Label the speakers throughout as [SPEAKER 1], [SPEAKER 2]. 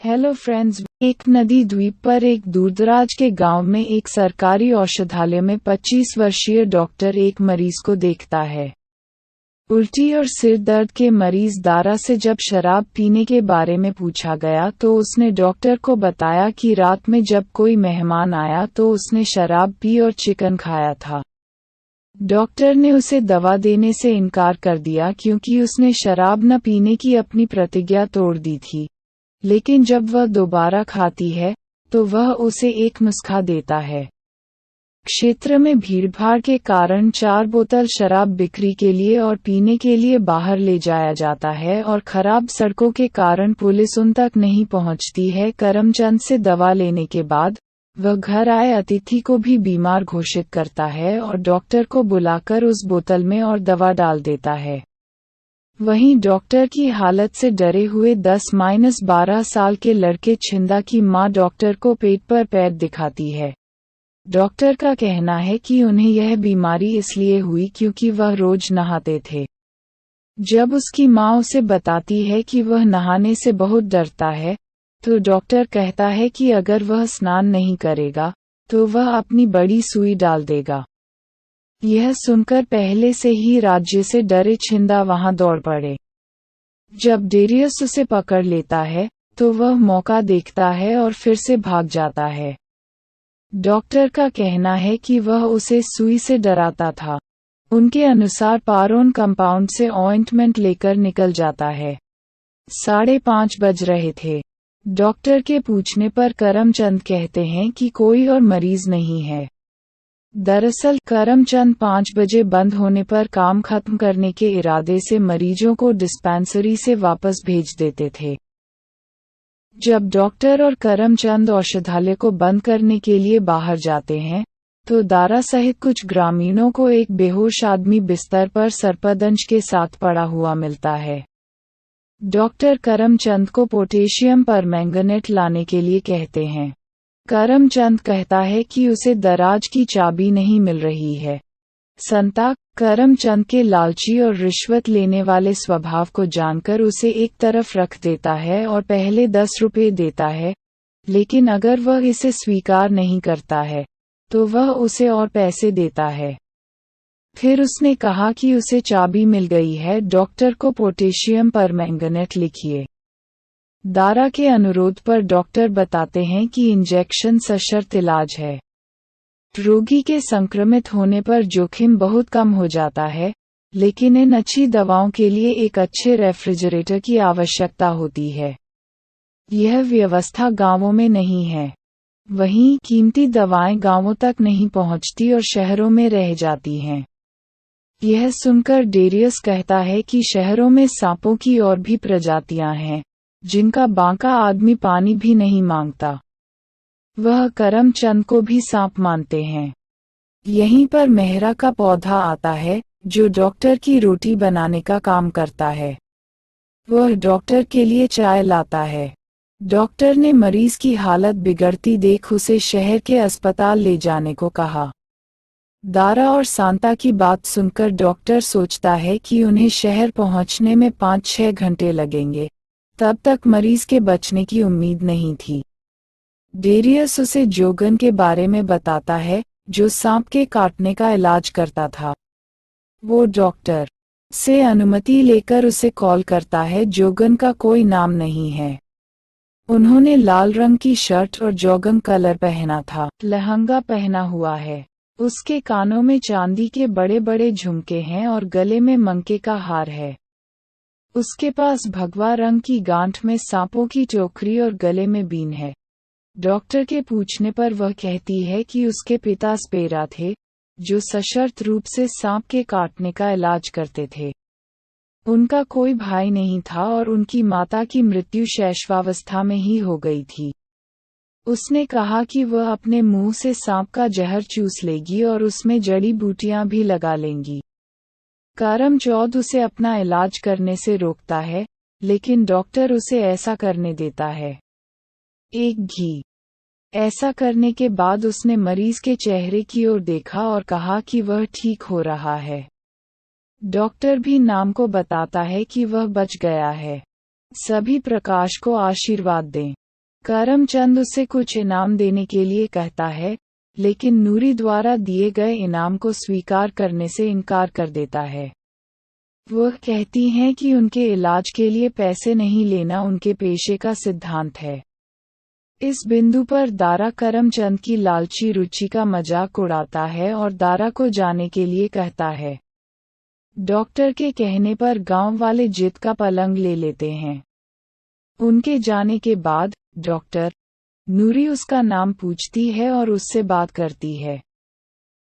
[SPEAKER 1] Hello friends, एक नदी द्वीप पर एक दूरदराज के गांव में एक सरकारी औषधालय में 25 वर्षीय डॉक्टर एक मरीज को देखता है। उल्टी और सिर दर्द के मरीज दारा से जब शराब पीने के बारे में पूछा गया तो उसने डॉक्टर को बताया कि रात में जब कोई मेहमान आया तो उसने शराब पी और चिकन खाया था। डॉक्टर ने उसे दवा देने से इनकार कर दिया क्योंकि उसने शराब न पीने की अपनी प्रतिज्ञा तोड़ दी थी। लेकिन जब वह दोबारा खाती है तो वह उसे एक नुस्खा देता है। क्षेत्र में भीड़भाड़ के कारण 4 बोतल शराब बिक्री के लिए और पीने के लिए बाहर ले जाया जाता है और खराब सड़कों के कारण पुलिस उन तक नहीं पहुंचती है। करमचंद से दवा लेने के बाद वह घर आए अतिथि को भी बीमार घोषित करता है और डॉक्टर को बुलाकर उस बोतल में और दवा डाल देता है। वहीं डॉक्टर की हालत से डरे हुए 10-12 साल के लड़के छिंदा की मां डॉक्टर को पेट पर पैर दिखाती है। डॉक्टर का कहना है कि उन्हें यह बीमारी इसलिए हुई क्योंकि वह रोज नहाते थे। जब उसकी मां उसे बताती है कि वह नहाने से बहुत डरता है तो डॉक्टर कहता है कि अगर वह स्नान नहीं करेगा तो वह अपनी बड़ी सुई डाल देगा। यह सुनकर पहले से ही राज्य से डरे छिंदा वहां दौड़ पड़े। जब डेरियस उसे पकड़ लेता है तो वह मौका देखता है और फिर से भाग जाता है। डॉक्टर का कहना है कि वह उसे सुई से डराता था। उनके अनुसार पारोन कंपाउंड से ऑइंटमेंट लेकर निकल जाता है। 5:30 बज रहे थे। डॉक्टर के पूछने पर करमचंद कहते हैं कि कोई और मरीज नहीं है। दरअसल करमचंद 5 बजे बंद होने पर काम खत्म करने के इरादे से मरीजों को डिस्पेंसरी से वापस भेज देते थे। जब डॉक्टर और करमचंद औषधालय को बंद करने के लिए बाहर जाते हैं तो दारा सहित कुछ ग्रामीणों को एक बेहोश आदमी बिस्तर पर सर्पदंश के साथ पड़ा हुआ मिलता है। डॉक्टर करमचंद को पोटेशियम परमैंगनेट लाने के लिए कहते हैं। करमचंद कहता है कि उसे दराज की चाबी नहीं मिल रही है। संता करमचंद के लालची और रिश्वत लेने वाले स्वभाव को जानकर उसे एक तरफ रख देता है और पहले 10 रुपये देता है, लेकिन अगर वह इसे स्वीकार नहीं करता है तो वह उसे और पैसे देता है। फिर उसने कहा कि उसे चाबी मिल गई है, डॉक्टर को पोटेशियम परमैंगनेट लिखिए। दारा के अनुरोध पर डॉक्टर बताते हैं कि इंजेक्शन सशर्त इलाज है। रोगी के संक्रमित होने पर जोखिम बहुत कम हो जाता है, लेकिन इन अच्छी दवाओं के लिए एक अच्छे रेफ्रिजरेटर की आवश्यकता होती है। यह व्यवस्था गांवों में नहीं है। वहीं कीमती दवाएं गांवों तक नहीं पहुंचती और शहरों में रह जाती हैं। यह सुनकर डेरियस कहता है कि शहरों में सांपों की और भी प्रजातियां हैं जिनका बांका आदमी पानी भी नहीं मांगता। वह करमचंद को भी सांप मानते हैं। यहीं पर मेहरा का पौधा आता है जो डॉक्टर की रोटी बनाने का काम करता है। वह डॉक्टर के लिए चाय लाता है। डॉक्टर ने मरीज की हालत बिगड़ती देख उसे शहर के अस्पताल ले जाने को कहा। दारा और सांता की बात सुनकर डॉक्टर सोचता है कि उन्हें शहर पहुंचने में 5-6 घंटे लगेंगे। तब तक मरीज के बचने की उम्मीद नहीं थी। डेरियस उसे जोगन के बारे में बताता है जो सांप के काटने का इलाज करता था। वो डॉक्टर से अनुमति लेकर उसे कॉल करता है। जोगन का कोई नाम नहीं है। उन्होंने लाल रंग की शर्ट और जॉगिंग कलर पहना था, लहंगा पहना हुआ है। उसके कानों में चांदी के बड़े बड़े झुमके हैं और गले में मंके का हार है। उसके पास भगवा रंग की गांठ में सांपों की टोकरी और गले में बीन है। डॉक्टर के पूछने पर वह कहती है कि उसके पिता स्पेरा थे जो सशर्त रूप से सांप के काटने का इलाज करते थे। उनका कोई भाई नहीं था और उनकी माता की मृत्यु शैशवावस्था में ही हो गई थी। उसने कहा कि वह अपने मुंह से सांप का जहर चूस लेगी और उसमें जड़ी बूटियां भी लगा लेंगी। करमचंद उसे अपना इलाज करने से रोकता है, लेकिन डॉक्टर उसे ऐसा करने देता है। एक घी ऐसा करने के बाद उसने मरीज के चेहरे की ओर देखा और कहा कि वह ठीक हो रहा है। डॉक्टर भी नाम को बताता है कि वह बच गया है। सभी प्रकाश को आशीर्वाद दें। करमचंद उसे कुछ इनाम देने के लिए कहता है, लेकिन नूरी द्वारा दिए गए इनाम को स्वीकार करने से इनकार कर देता है। वह कहती हैं कि उनके इलाज के लिए पैसे नहीं लेना उनके पेशे का सिद्धांत है। इस बिंदु पर दारा करमचंद की लालची रुचि का मजाक उड़ाता है और दारा को जाने के लिए कहता है। डॉक्टर के कहने पर गांव वाले जिद का पलंग ले लेते हैं। उनके जाने के बाद डॉक्टर नूरी उसका नाम पूछती है और उससे बात करती है।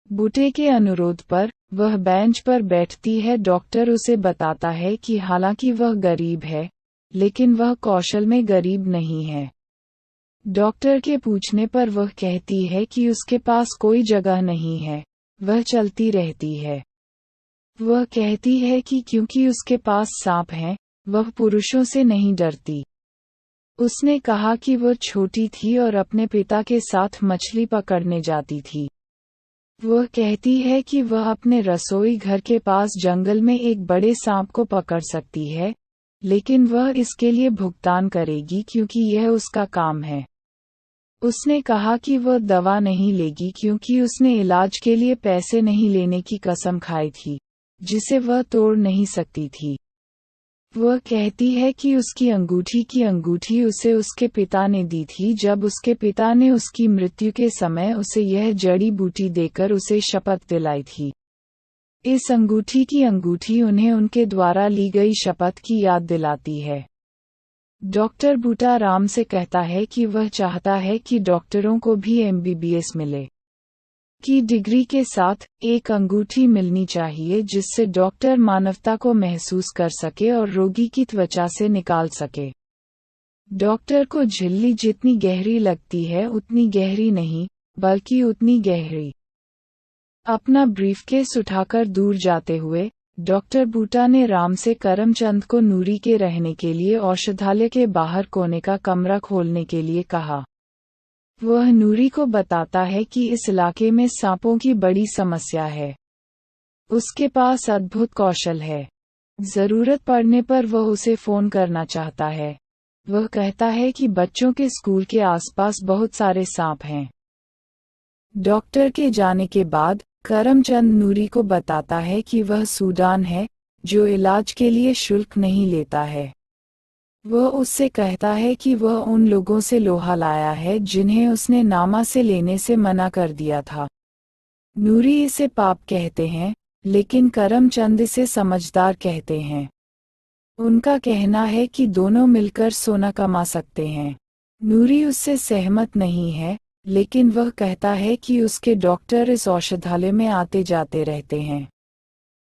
[SPEAKER 1] बूटे के अनुरोध पर वह बेंच पर बैठती है। डॉक्टर उसे बताता है कि हालांकि वह गरीब है, लेकिन वह कौशल में गरीब नहीं है। डॉक्टर के पूछने पर वह कहती है कि उसके पास कोई जगह नहीं है, वह चलती रहती है। वह कहती है कि क्योंकि उसके पास सांप हैं, वह पुरुषों से नहीं डरती। उसने कहा कि वह छोटी थी और अपने पिता के साथ मछली पकड़ने जाती थी। वह कहती है कि वह अपने रसोई घर के पास जंगल में एक बड़े सांप को पकड़ सकती है, लेकिन वह इसके लिए भुगतान करेगी क्योंकि यह उसका काम है। उसने कहा कि वह दवा नहीं लेगी क्योंकि उसने इलाज के लिए पैसे नहीं लेने की कसम खाई थी, जिसे वह तोड़ नहीं सकती थी। वह कहती है कि उसकी अंगूठी उसे उसके पिता ने दी थी जब उसके पिता ने उसकी मृत्यु के समय उसे यह जड़ी बूटी देकर उसे शपथ दिलाई थी। इस अंगूठी उन्हें उनके द्वारा ली गई शपथ की याद दिलाती है। डॉक्टर बूटा राम से कहता है कि वह चाहता है कि डॉक्टरों को भी MBBS मिले की डिग्री के साथ एक अंगूठी मिलनी चाहिए जिससे डॉक्टर मानवता को महसूस कर सके और रोगी की त्वचा से निकाल सके। डॉक्टर को झिल्ली जितनी गहरी लगती है उतनी गहरी नहीं, बल्कि उतनी गहरी। अपना ब्रीफकेस उठाकर दूर जाते हुए डॉक्टर बूटा ने राम से करमचंद को नूरी के रहने के लिए औषधालय के बाहर कोने का कमरा खोलने के लिए कहा। वह नूरी को बताता है कि इस इलाके में सांपों की बड़ी समस्या है। उसके पास अद्भुत कौशल है। जरूरत पड़ने पर वह उसे फोन करना चाहता है। वह कहता है कि बच्चों के स्कूल के आसपास बहुत सारे सांप हैं। डॉक्टर के जाने के बाद करमचंद नूरी को बताता है कि वह सूडान है, जो इलाज के लिए शुल्क नहीं लेता है। वह उससे कहता है कि वह उन लोगों से लोहा लाया है जिन्हें उसने नामा से लेने से मना कर दिया था। नूरी इसे पाप कहते हैं, लेकिन करमचंद इसे समझदार कहते हैं। उनका कहना है कि दोनों मिलकर सोना कमा सकते हैं। नूरी उससे सहमत नहीं है, लेकिन वह कहता है कि उसके डॉक्टर इस औषधालय में आते जाते रहते हैं।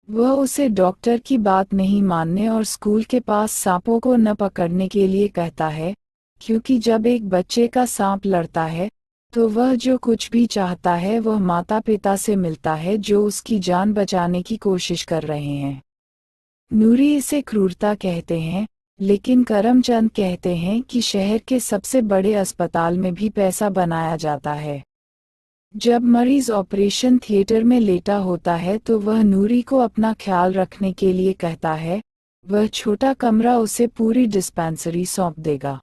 [SPEAKER 1] वह उसे डॉक्टर की बात नहीं मानने और स्कूल के पास सांपों को न पकड़ने के लिए कहता है, क्योंकि जब एक बच्चे का सांप लड़ता है, तो वह जो कुछ भी चाहता है वह माता पिता से मिलता है जो उसकी जान बचाने की कोशिश कर रहे हैं। नूरी इसे क्रूरता कहते हैं, लेकिन करमचंद कहते हैं कि शहर के सबसे बड़े अस्पताल में भी पैसा बनाया जाता है। जब मरीज ऑपरेशन थिएटर में लेटा होता है तो वह नूरी को अपना ख्याल रखने के लिए कहता है। वह छोटा कमरा उसे पूरी डिस्पेंसरी सौंप देगा।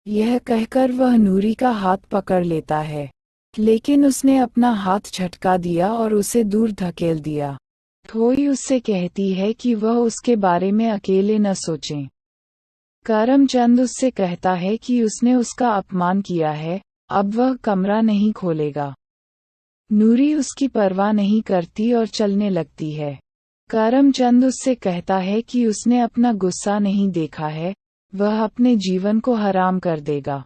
[SPEAKER 1] यह कहकर वह नूरी का हाथ पकड़ लेता है, लेकिन उसने अपना हाथ झटका दिया और उसे दूर धकेल दिया। थोई उससे कहती है कि वह उसके बारे में अकेले न सोचें। करमचंद उससे कहता है कि उसने उसका अपमान किया है, अब वह कमरा नहीं खोलेगा। नूरी उसकी परवाह नहीं करती और चलने लगती है। करमचंद उससे कहता है कि उसने अपना गुस्सा नहीं देखा है, वह अपने जीवन को हराम कर देगा।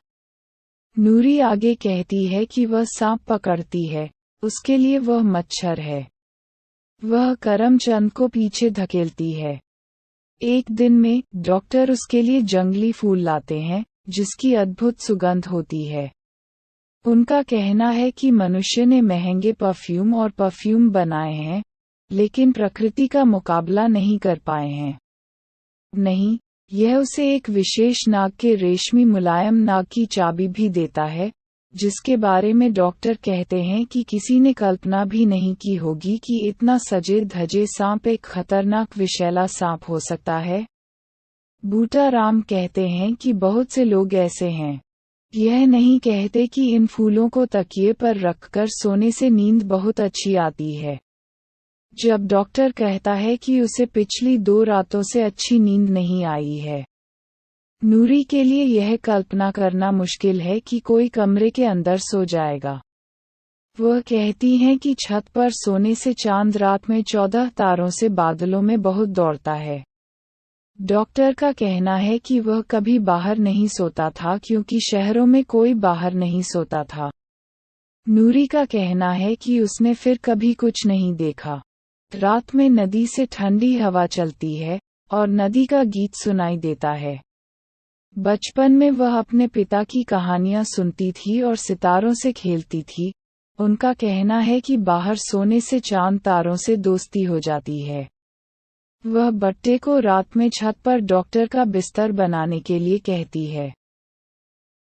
[SPEAKER 1] नूरी आगे कहती है कि वह सांप पकड़ती है, उसके लिए वह मच्छर है। वह करमचंद को पीछे धकेलती है। एक दिन में डॉक्टर उसके लिए जंगली फूल लाते हैं, जिसकी अद्भुत सुगंध होती है। उनका कहना है कि मनुष्य ने महंगे परफ्यूम बनाए हैं, लेकिन प्रकृति का मुकाबला नहीं कर पाए हैं। नहीं, यह उसे एक विशेष नाग के रेशमी मुलायम नाग की चाबी भी देता है, जिसके बारे में डॉक्टर कहते हैं कि किसी ने कल्पना भी नहीं की होगी कि इतना सजे धजे सांप एक खतरनाक विषैला सांप हो सकता है। बूटा राम कहते हैं कि बहुत से लोग ऐसे हैं यह नहीं कहते कि इन फूलों को तकिए पर रखकर सोने से नींद बहुत अच्छी आती है। जब डॉक्टर कहता है कि उसे पिछली 2 रातों से अच्छी नींद नहीं आई है। नूरी के लिए यह कल्पना करना मुश्किल है कि कोई कमरे के अंदर सो जाएगा। वह कहती हैं कि छत पर सोने से चांद रात में 14 तारों से बादलों में बहुत दौड़ता है। डॉक्टर का कहना है कि वह कभी बाहर नहीं सोता था क्योंकि शहरों में कोई बाहर नहीं सोता था। नूरी का कहना है कि उसने फिर कभी कुछ नहीं देखा। रात में नदी से ठंडी हवा चलती है और नदी का गीत सुनाई देता है। बचपन में वह अपने पिता की कहानियां सुनती थी और सितारों से खेलती थी। उनका कहना है कि बाहर सोने से चांद तारों से दोस्ती हो जाती है। वह बट्टे को रात में छत पर डॉक्टर का बिस्तर बनाने के लिए कहती है।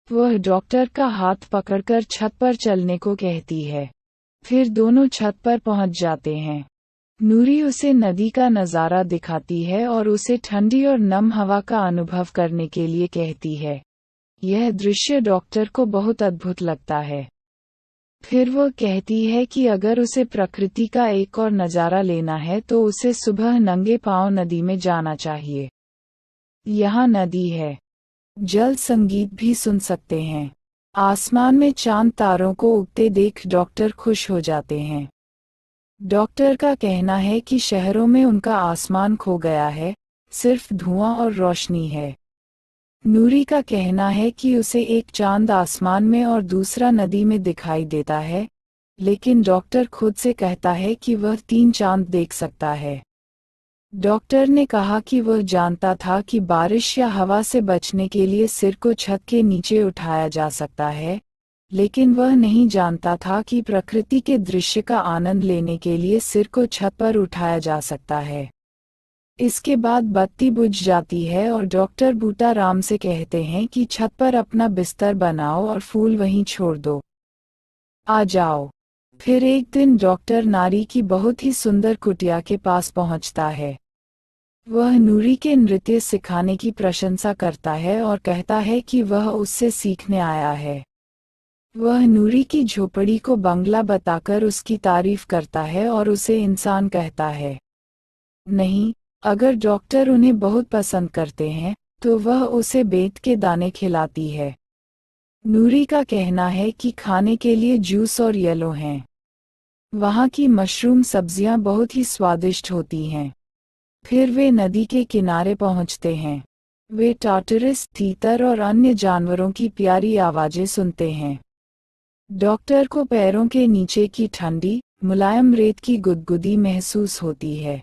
[SPEAKER 1] वह डॉक्टर का हाथ पकड़कर छत पर चलने को कहती है। फिर दोनों छत पर पहुंच जाते हैं। नूरी उसे नदी का नज़ारा दिखाती है और उसे ठंडी और नम हवा का अनुभव करने के लिए कहती है। यह दृश्य डॉक्टर को बहुत अद्भुत लगता है। फिर वह कहती है कि अगर उसे प्रकृति का एक और नज़ारा लेना है तो उसे सुबह नंगे पांव नदी में जाना चाहिए। यहाँ नदी है। जल संगीत भी सुन सकते हैं। आसमान में चांद तारों को उगते देख डॉक्टर खुश हो जाते हैं। डॉक्टर का कहना है कि शहरों में उनका आसमान खो गया है, सिर्फ धुआं और रोशनी है। नूरी का कहना है कि उसे एक चांद आसमान में और दूसरा नदी में दिखाई देता है, लेकिन डॉक्टर खुद से कहता है कि वह 3 चांद देख सकता है। डॉक्टर ने कहा कि वह जानता था कि बारिश या हवा से बचने के लिए सिर को छत के नीचे उठाया जा सकता है, लेकिन वह नहीं जानता था कि प्रकृति के दृश्य का आनंद लेने के लिए सिर को छत पर उठाया जा सकता है। इसके बाद बत्ती बुझ जाती है और डॉक्टर बूटाराम से कहते हैं कि छत पर अपना बिस्तर बनाओ और फूल वहीं छोड़ दो। आ जाओ। फिर एक दिन डॉक्टर नारी की बहुत ही सुंदर कुटिया के पास पहुंचता है। वह नूरी के नृत्य सिखाने की प्रशंसा करता है और कहता है कि वह उससे सीखने आया है। वह नूरी की झोपड़ी को बंगला बताकर उसकी तारीफ करता है और उसे इंसान कहता है। नहीं, अगर डॉक्टर उन्हें बहुत पसंद करते हैं, तो वह उसे बेत के दाने खिलाती है। नूरी का कहना है कि खाने के लिए जूस और येलो हैं। वहाँ की मशरूम सब्जियाँ बहुत ही स्वादिष्ट होती हैं। फिर वे नदी के किनारे पहुँचते हैं। वे टार्टरस, तीतर और अन्य जानवरों की प्यारी आवाज़ें सुनते हैं। डॉक्टर को पैरों के नीचे की ठंडी, मुलायम रेत की गुदगुदी महसूस होती है।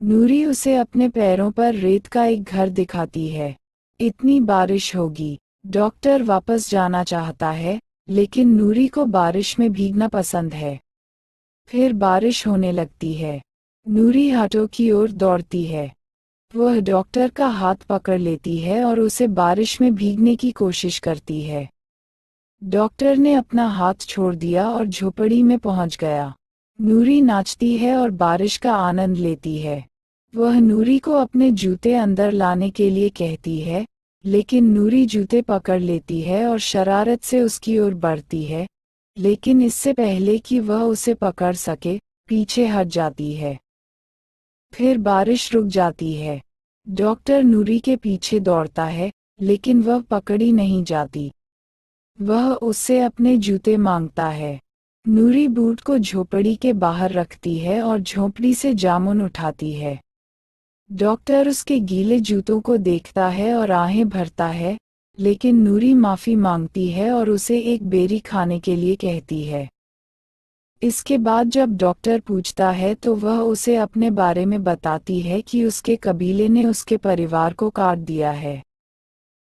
[SPEAKER 1] नूरी उसे अपने पैरों पर रेत का एक घर दिखाती है। इतनी बारिश होगी। डॉक्टर वापस जाना चाहता है, लेकिन नूरी को बारिश में भीगना पसंद है। फिर बारिश होने लगती है। नूरी हाटों की ओर दौड़ती है। वह डॉक्टर का हाथ पकड़ लेती है और उसे बारिश में भीगने की कोशिश करती है। डॉक्टर ने अपना हाथ छोड़ दिया और झोपड़ी में पहुंच गया। नूरी नाचती है और बारिश का आनंद लेती है। वह नूरी को अपने जूते अंदर लाने के लिए कहती है, लेकिन नूरी जूते पकड़ लेती है और शरारत से उसकी ओर बढ़ती है, लेकिन इससे पहले कि वह उसे पकड़ सके, पीछे हट जाती है। फिर बारिश रुक जाती है। डॉक्टर नूरी के पीछे दौड़ता है, लेकिन वह पकड़ी नहीं जाती। वह उससे अपने जूते मांगता है। नूरी बूट को झोपड़ी के बाहर रखती है और झोपड़ी से जामुन उठाती है। डॉक्टर उसके गीले जूतों को देखता है और आहें भरता है, लेकिन नूरी माफ़ी मांगती है और उसे एक बेरी खाने के लिए कहती है। इसके बाद जब डॉक्टर पूछता है तो वह उसे अपने बारे में बताती है कि उसके कबीले ने उसके परिवार को काट दिया है।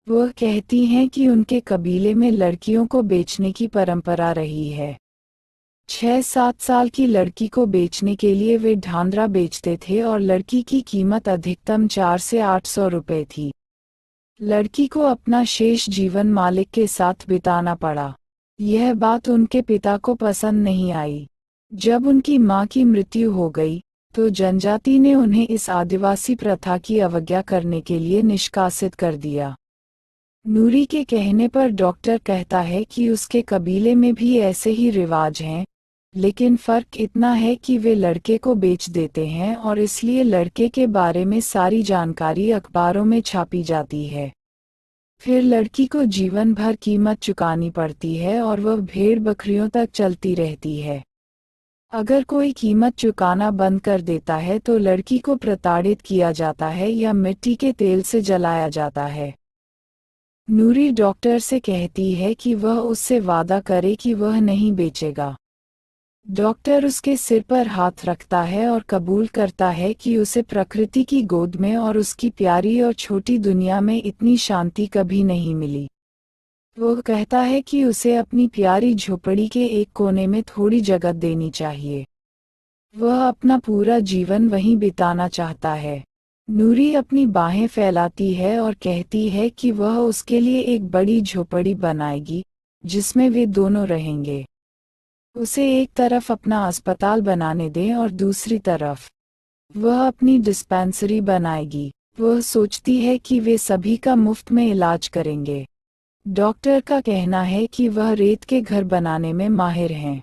[SPEAKER 1] वह कहती हैं कि उनके कबीले में लड़कियों को बेचने की परंपरा रही है। 6-7 साल की लड़की को बेचने के लिए वे ढांढरा बेचते थे और लड़की की कीमत अधिकतम 400 से 800 रुपये थी। लड़की को अपना शेष जीवन मालिक के साथ बिताना पड़ा। यह बात उनके पिता को पसंद नहीं आई। जब उनकी मां की मृत्यु हो गई, तो जनजाति ने उन्हें इस आदिवासी प्रथा की अवज्ञा करने के लिए निष्कासित कर दिया। नूरी के कहने पर डॉक्टर कहता है कि उसके कबीले में भी ऐसे ही रिवाज हैं, लेकिन फ़र्क इतना है कि वे लड़के को बेच देते हैं और इसलिए लड़के के बारे में सारी जानकारी अखबारों में छापी जाती है। फिर लड़की को जीवन भर कीमत चुकानी पड़ती है और वह भेड़ बकरियों तक चलती रहती है। अगर कोई कीमत चुकाना बंद कर देता है तो लड़की को प्रताड़ित किया जाता है या मिट्टी के तेल से जलाया जाता है। नूरी डॉक्टर से कहती है कि वह उससे वादा करे कि वह नहीं बेचेगा। डॉक्टर उसके सिर पर हाथ रखता है और कबूल करता है कि उसे प्रकृति की गोद में और उसकी प्यारी और छोटी दुनिया में इतनी शांति कभी नहीं मिली। वह कहता है कि उसे अपनी प्यारी झोपड़ी के एक कोने में थोड़ी जगह देनी चाहिए। वह अपना पूरा जीवन वहीं बिताना चाहता है। नूरी अपनी बाहें फैलाती है और कहती है कि वह उसके लिए एक बड़ी झोपड़ी बनाएगी, जिसमें वे दोनों रहेंगे। उसे एक तरफ अपना अस्पताल बनाने दें और दूसरी तरफ वह अपनी डिस्पेंसरी बनाएगी। वह सोचती है कि वे सभी का मुफ्त में इलाज करेंगे। डॉक्टर का कहना है कि वह रेत के घर बनाने में माहिर हैं।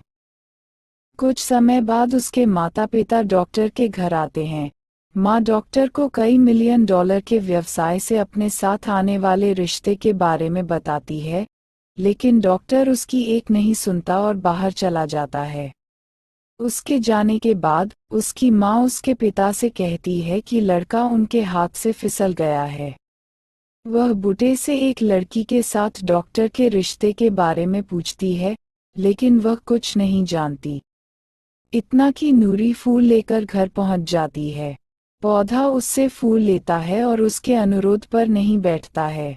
[SPEAKER 1] कुछ समय बाद उसके माता पिता डॉक्टर के घर आते हैं। माँ डॉक्टर को कई मिलियन डॉलर के व्यवसाय से अपने साथ आने वाले रिश्ते के बारे में बताती है, लेकिन डॉक्टर उसकी एक नहीं सुनता और बाहर चला जाता है। उसके जाने के बाद उसकी माँ उसके पिता से कहती है कि लड़का उनके हाथ से फिसल गया है। वह बुढ़े से एक लड़की के साथ डॉक्टर के रिश्ते के बारे में पूछती है, लेकिन वह कुछ नहीं जानती। इतना कि नूरी फूल लेकर घर पहुंच जाती है। पौधा उससे फूल लेता है और उसके अनुरोध पर नहीं बैठता है।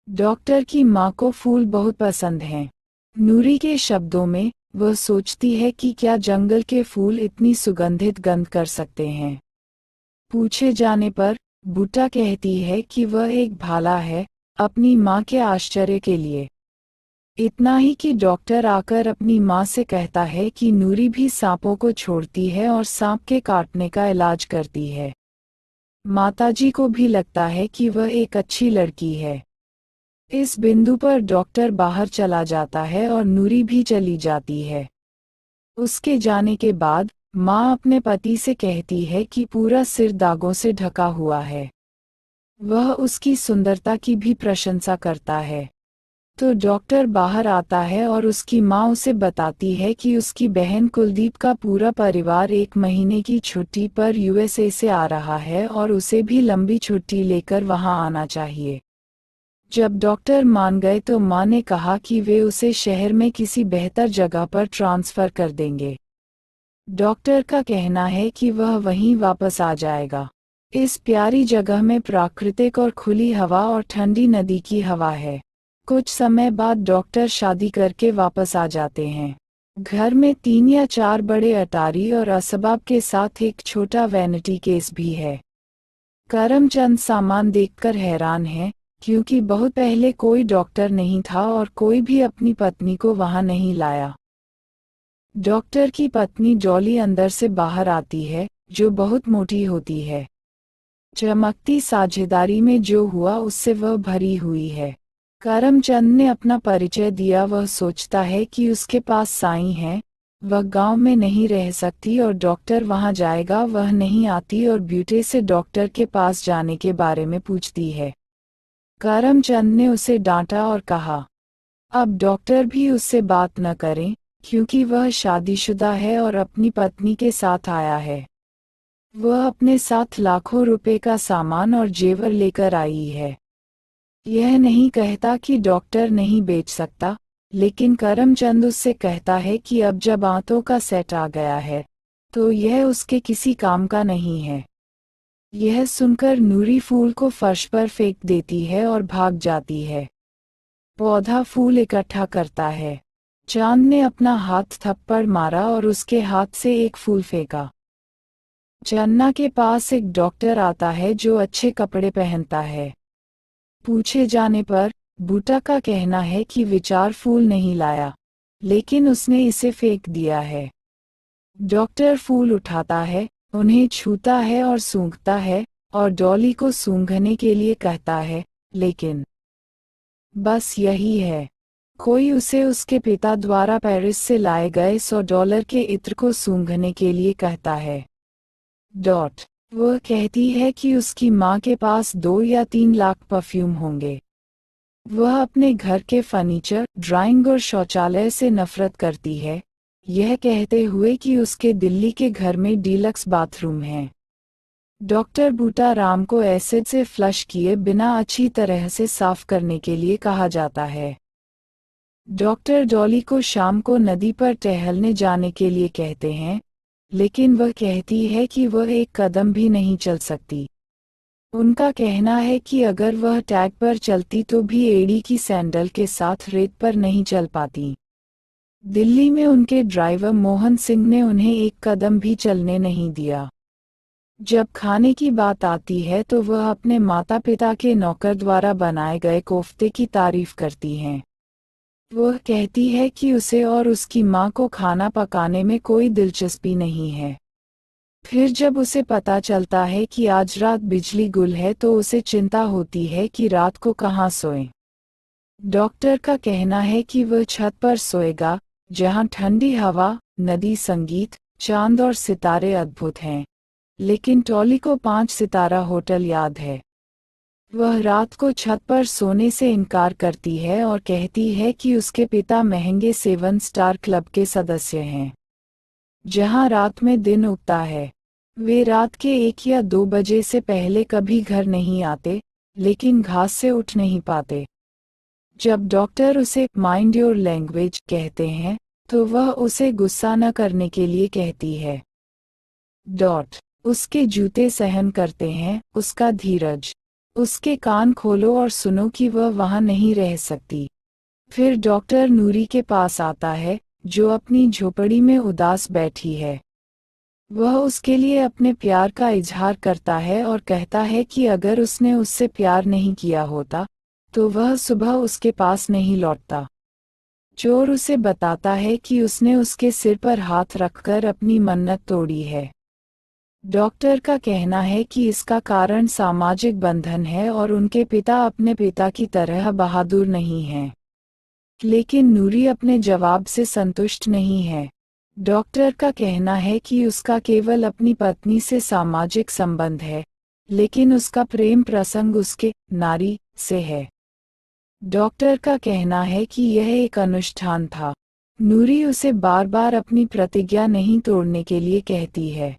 [SPEAKER 1] डॉक्टर की माँ को फूल बहुत पसंद हैं। नूरी के शब्दों में, वह सोचती है कि क्या जंगल के फूल इतनी सुगंधित गंध कर सकते हैं। पूछे जाने पर बूटा कहती है कि वह एक भाला है, अपनी माँ के आश्चर्य के लिए। इतना ही कि डॉक्टर आकर अपनी माँ से कहता है कि नूरी भी सांपों को छोड़ती है और सांप के काटने का इलाज करती है। माताजी को भी लगता है कि वह एक अच्छी लड़की है। इस बिंदु पर डॉक्टर बाहर चला जाता है और नूरी भी चली जाती है। उसके जाने के बाद माँ अपने पति से कहती है कि पूरा सिर दागों से ढका हुआ है। वह उसकी सुंदरता की भी प्रशंसा करता है। तो डॉक्टर बाहर आता है और उसकी माँ उसे बताती है कि उसकी बहन कुलदीप का पूरा परिवार 1 महीने की छुट्टी पर यूएसए से आ रहा है और उसे भी लंबी छुट्टी लेकर वहां आना चाहिए। जब डॉक्टर मान गए तो माँ ने कहा कि वे उसे शहर में किसी बेहतर जगह पर ट्रांसफ़र कर देंगे। डॉक्टर का कहना है कि वह वहीं वापस आ जाएगा। इस प्यारी जगह में प्राकृतिक और खुली हवा और ठंडी नदी की हवा है। कुछ समय बाद डॉक्टर शादी करके वापस आ जाते हैं। घर में 3 या 4 बड़े अटारी और असबाब के साथ एक छोटा वैनिटी केस भी है। करमचंद सामान देखकर हैरान है, क्योंकि बहुत पहले कोई डॉक्टर नहीं था और कोई भी अपनी पत्नी को वहां नहीं लाया। डॉक्टर की पत्नी डॉली अंदर से बाहर आती है, जो बहुत मोटी होती है। चमकती साझेदारी में जो हुआ उससे वह भरी हुई है। करमचंद ने अपना परिचय दिया। वह सोचता है कि उसके पास साईं है, वह गांव में नहीं रह सकती और डॉक्टर वहां जाएगा। वह नहीं आती और ब्यूटे से डॉक्टर के पास जाने के बारे में पूछती है। करमचंद ने उसे डांटा और कहा, अब डॉक्टर भी उससे बात न करें, क्योंकि वह शादीशुदा है और अपनी पत्नी के साथ आया है। वह अपने साथ लाखों रुपए का सामान और जेवर लेकर आई है। यह नहीं कहता कि डॉक्टर नहीं बेच सकता, लेकिन करमचंद उससे कहता है कि अब जब आंतों का सेट आ गया है, तो यह उसके किसी काम का नहीं है। यह सुनकर नूरी फूल को फर्श पर फेंक देती है और भाग जाती है। पौधा फूल इकट्ठा करता है। चांद ने अपना हाथ थप्पड़ मारा और उसके हाथ से एक फूल फेंका। चन्ना के पास एक डॉक्टर आता है जो अच्छे कपड़े पहनता है। पूछे जाने पर बूटा का कहना है कि विचार फूल नहीं लाया, लेकिन उसने इसे फेंक दिया है। डॉक्टर फूल उठाता है, उन्हें छूता है और सूंघता है, और डॉली को सूंघने के लिए कहता है, लेकिन बस यही है। कोई उसे उसके पिता द्वारा पेरिस से लाए गए $100 के इत्र को सूंघने के लिए कहता है। वह कहती है कि उसकी माँ के पास 2 या 3 लाख परफ्यूम होंगे। वह अपने घर के फर्नीचर, ड्राइंग और शौचालय से नफरत करती है, यह कहते हुए कि उसके दिल्ली के घर में डीलक्स बाथरूम है। डॉक्टर बूटा राम को एसिड से फ्लश किए बिना अच्छी तरह से साफ करने के लिए कहा जाता है। डॉक्टर डॉली को शाम को नदी पर टहलने जाने के लिए कहते हैं, लेकिन वह कहती है कि वह एक कदम भी नहीं चल सकती। उनका कहना है कि अगर वह टैग पर चलती तो भी एड़ी की सैंडल के साथ रेत पर नहीं चल पाती। दिल्ली में उनके ड्राइवर मोहन सिंह ने उन्हें एक कदम भी चलने नहीं दिया। जब खाने की बात आती है तो वह अपने माता पिता के नौकर द्वारा बनाए गए कोफ्ते की तारीफ करती हैं। वह कहती है कि उसे और उसकी माँ को खाना पकाने में कोई दिलचस्पी नहीं है। फिर जब उसे पता चलता है कि आज रात बिजली गुल है तो उसे चिंता होती है कि रात को कहाँ सोए। डॉक्टर का कहना है कि वह छत पर सोएगा, जहाँ ठंडी हवा, नदी, संगीत, चांद और सितारे अद्भुत हैं। लेकिन टॉली को 5 सितारा होटल याद है। वह रात को छत पर सोने से इनकार करती है और कहती है कि उसके पिता महंगे 7 स्टार क्लब के सदस्य हैं, जहां रात में दिन उगता है। वे रात के 1 या 2 बजे से पहले कभी घर नहीं आते, लेकिन घास से उठ नहीं पाते। जब डॉक्टर उसे माइंड योर लैंग्वेज कहते हैं, तो वह उसे गुस्सा न करने के लिए कहती है। उसके जूते सहन करते हैं, उसका धीरज। उसके कान खोलो और सुनो कि वह वहां नहीं रह सकती। फिर डॉक्टर नूरी के पास आता है, जो अपनी झोपड़ी में उदास बैठी है। वह उसके लिए अपने प्यार का इजहार करता है और कहता है कि अगर उसने उससे प्यार नहीं किया होता, तो वह सुबह उसके पास नहीं लौटता। चोर उसे बताता है कि उसने उसके सिर पर हाथ रखकर अपनी मन्नत तोड़ी है। डॉक्टर का कहना है कि इसका कारण सामाजिक बंधन है और उनके पिता अपने पिता की तरह बहादुर नहीं हैं। लेकिन नूरी अपने जवाब से संतुष्ट नहीं है। डॉक्टर का कहना है कि उसका केवल अपनी पत्नी से सामाजिक संबंध है, लेकिन उसका प्रेम प्रसंग उसके नारी से है। डॉक्टर का कहना है कि यह एक अनुष्ठान था। नूरी उसे बार बार अपनी प्रतिज्ञा नहीं तोड़ने के लिए कहती है।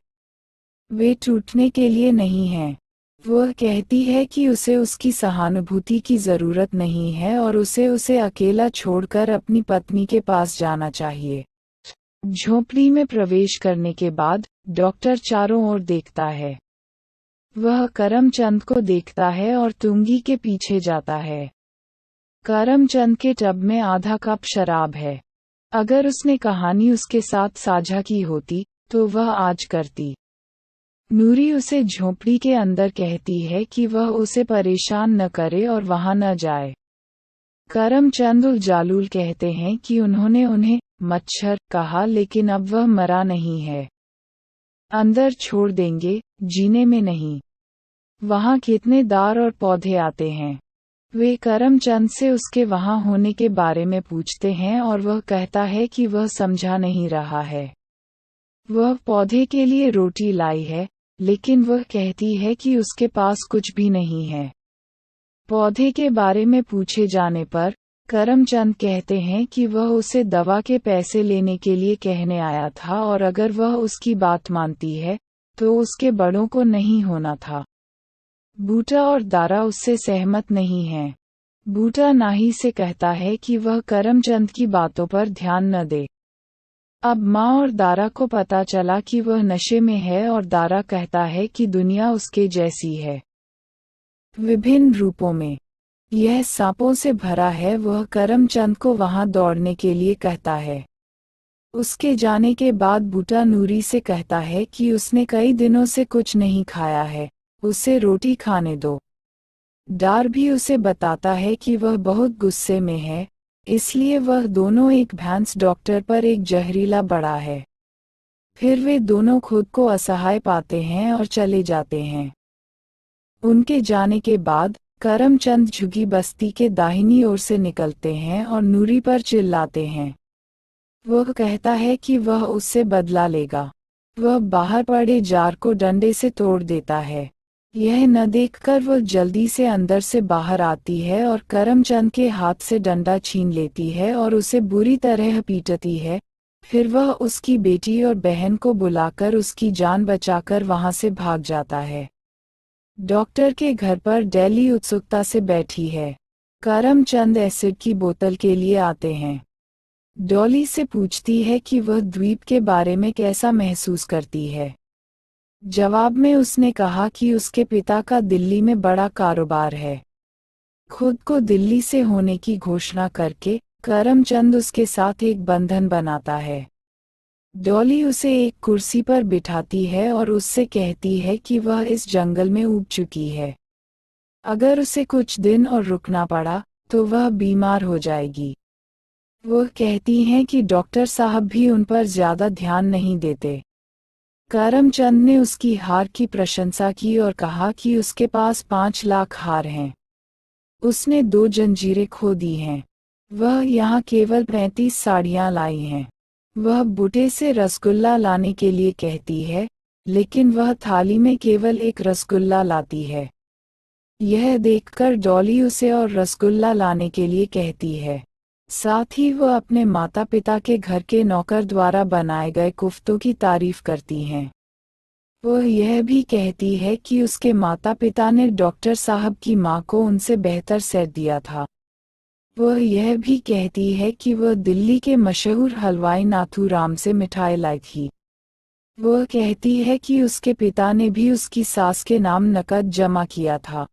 [SPEAKER 1] वे टूटने के लिए नहीं हैं। वह कहती है कि उसे उसकी सहानुभूति की जरूरत नहीं है और उसे अकेला छोड़कर अपनी पत्नी के पास जाना चाहिए। झोंपड़ी में प्रवेश करने के बाद डॉक्टर चारों ओर देखता है। वह करमचंद को देखता है और तुंगी के पीछे जाता है। करमचंद के टब में आधा कप शराब है। अगर उसने कहानी उसके साथ साझा की होती, तो वह आज करती। नूरी उसे झोंपड़ी के अंदर कहती है कि वह उसे परेशान न करे और वहां न जाए। करमचंद और जालूल कहते हैं कि उन्होंने उन्हें मच्छर कहा, लेकिन अब वह मरा नहीं है। अंदर छोड़ देंगे, जीने में नहीं। वहां कितने दार और पौधे आते हैं। वे करमचंद से उसके वहां होने के बारे में पूछते हैं और वह कहता है कि वह समझा नहीं रहा है। वह पौधे के लिए रोटी लाई है, लेकिन वह कहती है कि उसके पास कुछ भी नहीं है। पौधे के बारे में पूछे जाने पर करमचंद कहते हैं कि वह उसे दवा के पैसे लेने के लिए कहने आया था और अगर वह उसकी बात मानती है, तो उसके बड़ों को नहीं होना था। बूटा और दारा उससे सहमत नहीं हैं। बूटा नाही से कहता है कि वह करमचंद की बातों पर ध्यान न दे। अब माँ और दारा को पता चला कि वह नशे में है और दारा कहता है कि दुनिया उसके जैसी है, विभिन्न रूपों में। यह सांपों से भरा है। वह करमचंद को वहां दौड़ने के लिए कहता है। उसके जाने के बाद बूटा नूरी से कहता है कि उसने कई दिनों से कुछ नहीं खाया है, उसे रोटी खाने दो। डार भी उसे बताता है कि वह बहुत गुस्से में है, इसलिए वह दोनों एक भैंस डॉक्टर पर एक जहरीला बड़ा है। फिर वे दोनों खुद को असहाय पाते हैं और चले जाते हैं। उनके जाने के बाद करमचंद झुग्गी बस्ती के दाहिनी ओर से निकलते हैं और नूरी पर चिल्लाते हैं। वह कहता है कि वह उससे बदला लेगा। वह बाहर पड़े जार को डंडे से तोड़ देता है। यह न देखकर वह जल्दी से अंदर से बाहर आती है और करमचंद के हाथ से डंडा छीन लेती है और उसे बुरी तरह पीटती है। फिर वह उसकी बेटी और बहन को बुलाकर उसकी जान बचाकर वहां से भाग जाता है। डॉक्टर के घर पर डेली उत्सुकता से बैठी है। करमचंद एसिड की बोतल के लिए आते हैं। डॉली से पूछती है कि वह द्वीप के बारे में कैसा महसूस करती है। जवाब में उसने कहा कि उसके पिता का दिल्ली में बड़ा कारोबार है। खुद को दिल्ली से होने की घोषणा करके करमचंद उसके साथ एक बंधन बनाता है। डॉली उसे एक कुर्सी पर बिठाती है और उससे कहती है कि वह इस जंगल में ऊब चुकी है। अगर उसे कुछ दिन और रुकना पड़ा तो वह बीमार हो जाएगी। वह कहती हैं कि डॉक्टर साहब भी उन पर ज्यादा ध्यान नहीं देते। करमचंद ने उसकी हार की प्रशंसा की और कहा कि उसके पास 5 लाख हार हैं। उसने 2 जंजीरें खो दी हैं। वह यहाँ केवल 35 साड़ियाँ लाई हैं। वह बूटे से रसगुल्ला लाने के लिए कहती है, लेकिन वह थाली में केवल एक रसगुल्ला लाती है। यह देखकर डॉली उसे और रसगुल्ला लाने के लिए कहती है। साथ ही वह अपने माता पिता के घर के नौकर द्वारा बनाए गए कुफ्तों की तारीफ करती हैं। वह यह भी कहती है कि उसके माता पिता ने डॉक्टर साहब की मां को उनसे बेहतर सेट दिया था। वह यह भी कहती है कि वह दिल्ली के मशहूर हलवाई नाथूराम से मिठाई लाई थी। वह कहती है कि उसके पिता ने भी उसकी सास के नाम नकद जमा किया था।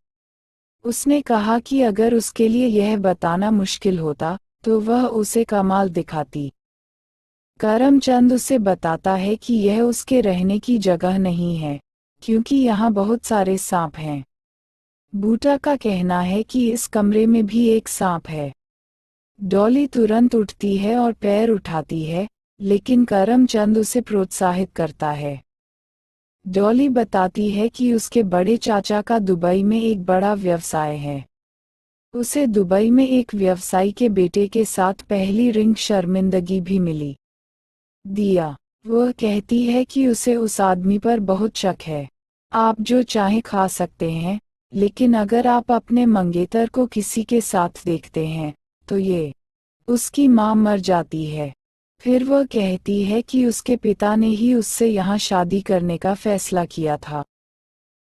[SPEAKER 1] उसने कहा कि अगर उसके लिए यह बताना मुश्किल होता तो वह उसे कमाल दिखाती। करमचंद उसे बताता है कि यह उसके रहने की जगह नहीं है, क्योंकि यहाँ बहुत सारे सांप हैं। बूटा का कहना है कि इस कमरे में भी एक सांप है। डॉली तुरंत उठती है और पैर उठाती है, लेकिन करमचंद उसे प्रोत्साहित करता है। डॉली बताती है कि उसके बड़े चाचा का दुबई में एक बड़ा व्यवसाय है। उसे दुबई में एक व्यवसायी के बेटे के साथ पहली रिंग शर्मिंदगी भी मिली। दिया। वह कहती है कि उसे उस आदमी पर बहुत शक है। आप जो चाहे खा सकते हैं, लेकिन अगर आप अपने मंगेतर को किसी के साथ देखते हैं, तो ये। उसकी मां मर जाती है। फिर वह कहती है कि उसके पिता ने ही उससे यहाँ शादी करने का फैसला किया था।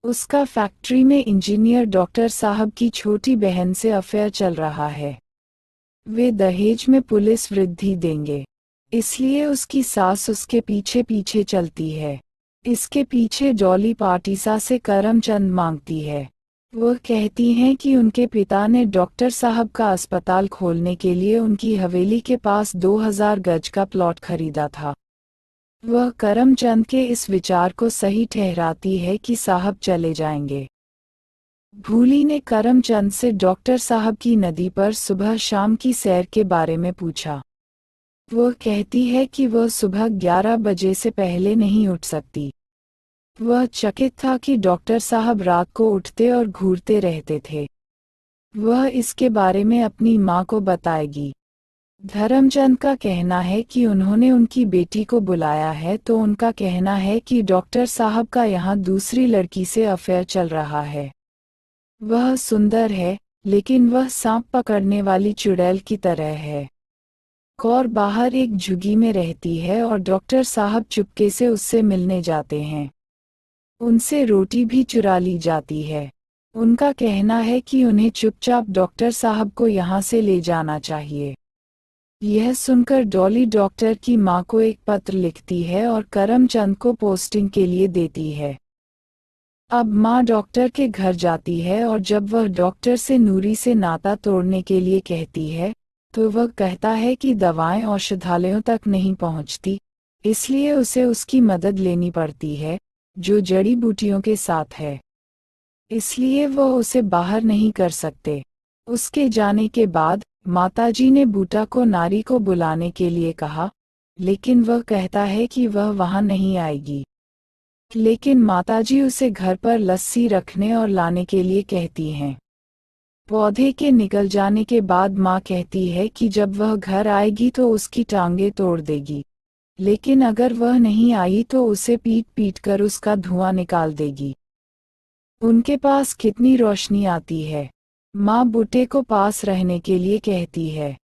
[SPEAKER 1] उसका फैक्ट्री में इंजीनियर डॉक्टर साहब की छोटी बहन से अफेयर चल रहा है। वे दहेज में पुलिस वृद्धि देंगे, इसलिए उसकी सास उसके पीछे पीछे चलती है। इसके पीछे डॉली पार्टीसा से करमचंद मांगती है। वह कहती हैं कि उनके पिता ने डॉक्टर साहब का अस्पताल खोलने के लिए उनकी हवेली के पास 2000 गज का प्लॉट खरीदा था। वह करमचंद के इस विचार को सही ठहराती है कि साहब चले जाएंगे। भूली ने करमचंद से डॉक्टर साहब की नदी पर सुबह शाम की सैर के बारे में पूछा। वह कहती है कि वह सुबह 11 बजे से पहले नहीं उठ सकती। वह चकित था कि डॉक्टर साहब रात को उठते और घूरते रहते थे। वह इसके बारे में अपनी मां को बताएगी। धर्मचंद का कहना है कि उन्होंने उनकी बेटी को बुलाया है तो उनका कहना है कि डॉक्टर साहब का यहाँ दूसरी लड़की से अफेयर चल रहा है। वह सुंदर है, लेकिन वह सांप पकड़ने वाली चुड़ैल की तरह है। और बाहर एक झुग्गी में रहती है और डॉक्टर साहब चुपके से उससे मिलने जाते हैं। उनसे रोटी भी चुरा ली जाती है। उनका कहना है कि उन्हें चुपचाप डॉक्टर साहब को यहाँ से ले जाना चाहिए। यह सुनकर डॉली डॉक्टर की मां को एक पत्र लिखती है और करमचंद को पोस्टिंग के लिए देती है। अब मां डॉक्टर के घर जाती है और जब वह डॉक्टर से नूरी से नाता तोड़ने के लिए कहती है, तो वह कहता है कि दवाएं औषधालयों तक नहीं पहुंचती, इसलिए उसे उसकी मदद लेनी पड़ती है, जो जड़ी बूटियों के साथ है। इसलिए वह उसे बाहर नहीं कर सकते। उसके जाने के बाद माताजी ने बूटा को नारी को बुलाने के लिए कहा, लेकिन वह कहता है कि वह वहां नहीं आएगी। लेकिन माताजी उसे घर पर लस्सी रखने और लाने के लिए कहती हैं। पौधे के निकल जाने के बाद माँ कहती है कि जब वह घर आएगी तो उसकी टांगें तोड़ देगी, लेकिन अगर वह नहीं आई तो उसे पीट पीट कर उसका धुआं निकाल देगी। उनके पास कितनी रोशनी आती है। माँ बूटे को पास रहने के लिए कहती है।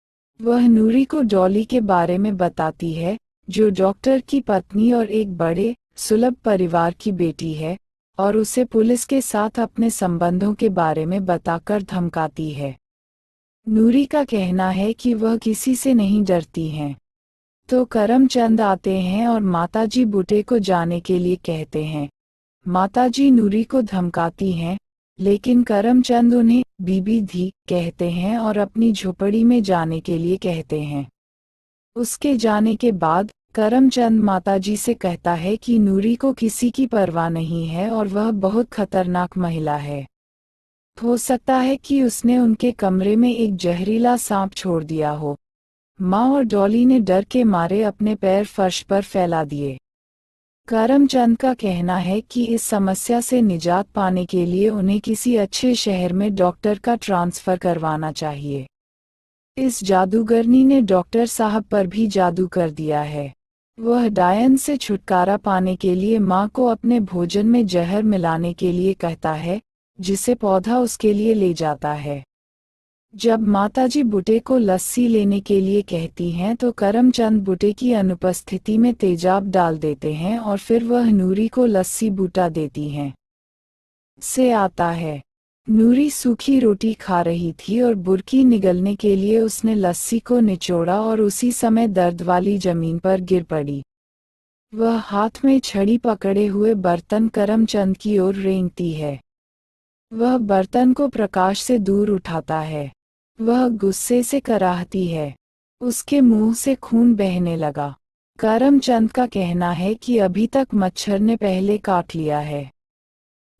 [SPEAKER 1] वह नूरी को डॉली के बारे में बताती है, जो डॉक्टर की पत्नी और एक बड़े, सुलभ परिवार की बेटी है, और उसे पुलिस के साथ अपने संबंधों के बारे में बताकर धमकाती है। नूरी का कहना है कि वह किसी से नहीं डरती हैं। तो करमचंद आते हैं और माताजी बूटे को जाने के लिए कहते हैं। माताजी नूरी को धमकाती हैं, लेकिन करमचंद उन्हें बीबी धी कहते हैं और अपनी झोपड़ी में जाने के लिए कहते हैं। उसके जाने के बाद करमचंद माताजी से कहता है कि नूरी को किसी की परवाह नहीं है और वह बहुत खतरनाक महिला है। हो सकता है कि उसने उनके कमरे में एक जहरीला सांप छोड़ दिया हो। माँ और डॉली ने डर के मारे अपने पैर फर्श पर फैला दिए। करमचंद का कहना है कि इस समस्या से निजात पाने के लिए उन्हें किसी अच्छे शहर में डॉक्टर का ट्रांसफर करवाना चाहिए। इस जादूगरनी ने डॉक्टर साहब पर भी जादू कर दिया है। वह डायन से छुटकारा पाने के लिए माँ को अपने भोजन में जहर मिलाने के लिए कहता है, जिसे पौधा उसके लिए ले जाता है। जब माताजी बूटे को लस्सी लेने के लिए कहती हैं तो करमचंद बूटे की अनुपस्थिति में तेजाब डाल देते हैं और फिर वह नूरी को लस्सी बूटा देती हैं। से आता है। नूरी सूखी रोटी खा रही थी और बुर्की निगलने के लिए उसने लस्सी को निचोड़ा और उसी समय दर्द वाली जमीन पर गिर पड़ी। वह हाथ में छड़ी पकड़े हुए बर्तन करमचंद की ओर रेंगती है। वह बर्तन को प्रकाश से दूर उठाता है। वह गुस्से से कराहती है। उसके मुंह से खून बहने लगा। करमचंद का कहना है कि अभी तक मच्छर ने पहले काट लिया है।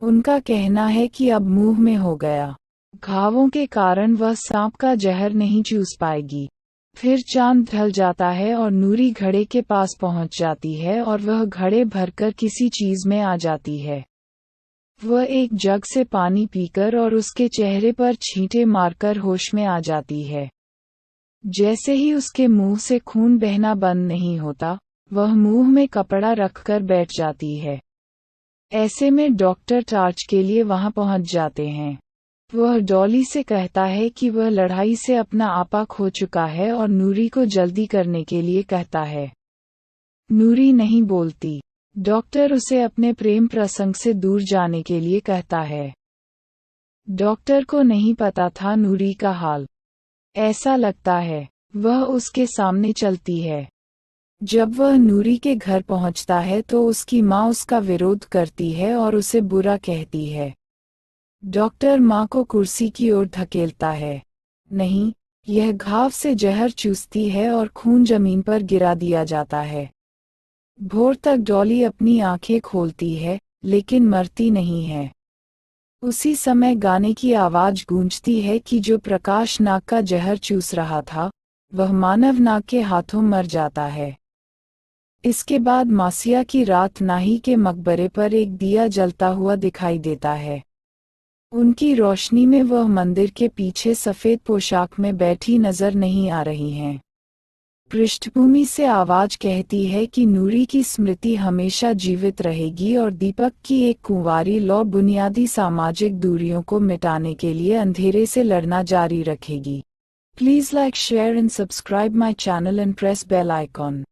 [SPEAKER 1] उनका कहना है कि अब मुंह में हो गया। घावों के कारण वह सांप का जहर नहीं चूस पाएगी। फिर चांद ढल जाता है और नूरी घड़े के पास पहुंच जाती है और वह घड़े भरकर किसी चीज में आ जाती है। वह एक जग से पानी पीकर और उसके चेहरे पर छींटे मारकर होश में आ जाती है। जैसे ही उसके मुंह से खून बहना बंद नहीं होता, वह मुंह में कपड़ा रखकर बैठ जाती है। ऐसे में डॉक्टर टार्च के लिए वहां पहुंच जाते हैं। वह डॉली से कहता है कि वह लड़ाई से अपना आपा खो चुका है और नूरी को जल्दी करने के लिए कहता है। नूरी नहीं बोलती। डॉक्टर उसे अपने प्रेम प्रसंग से दूर जाने के लिए कहता है। डॉक्टर को नहीं पता था नूरी का हाल। ऐसा लगता है वह उसके सामने चलती है। जब वह नूरी के घर पहुंचता है तो उसकी माँ उसका विरोध करती है और उसे बुरा कहती है। डॉक्टर माँ को कुर्सी की ओर धकेलता है। नहीं, यह घाव से जहर चूसती है और खून जमीन पर गिरा दिया जाता है। भोर तक डॉली अपनी आंखें खोलती है, लेकिन मरती नहीं है। उसी समय गाने की आवाज गूंजती है कि जो प्रकाश नाग का जहर चूस रहा था, वह मानव नाग के हाथों मर जाता है। इसके बाद मासिया की रात नाही के मकबरे पर एक दिया जलता हुआ दिखाई देता है। उनकी रोशनी में वह मंदिर के पीछे सफेद पोशाक में बैठी नजर नहीं आ रही हैं। पृष्ठभूमि से आवाज कहती है कि नूरी की स्मृति हमेशा जीवित रहेगी और दीपक की एक कुंवारी लौ बुनियादी सामाजिक दूरियों को मिटाने के लिए अंधेरे से लड़ना जारी रखेगी। Please like, share and subscribe my channel and press bell icon.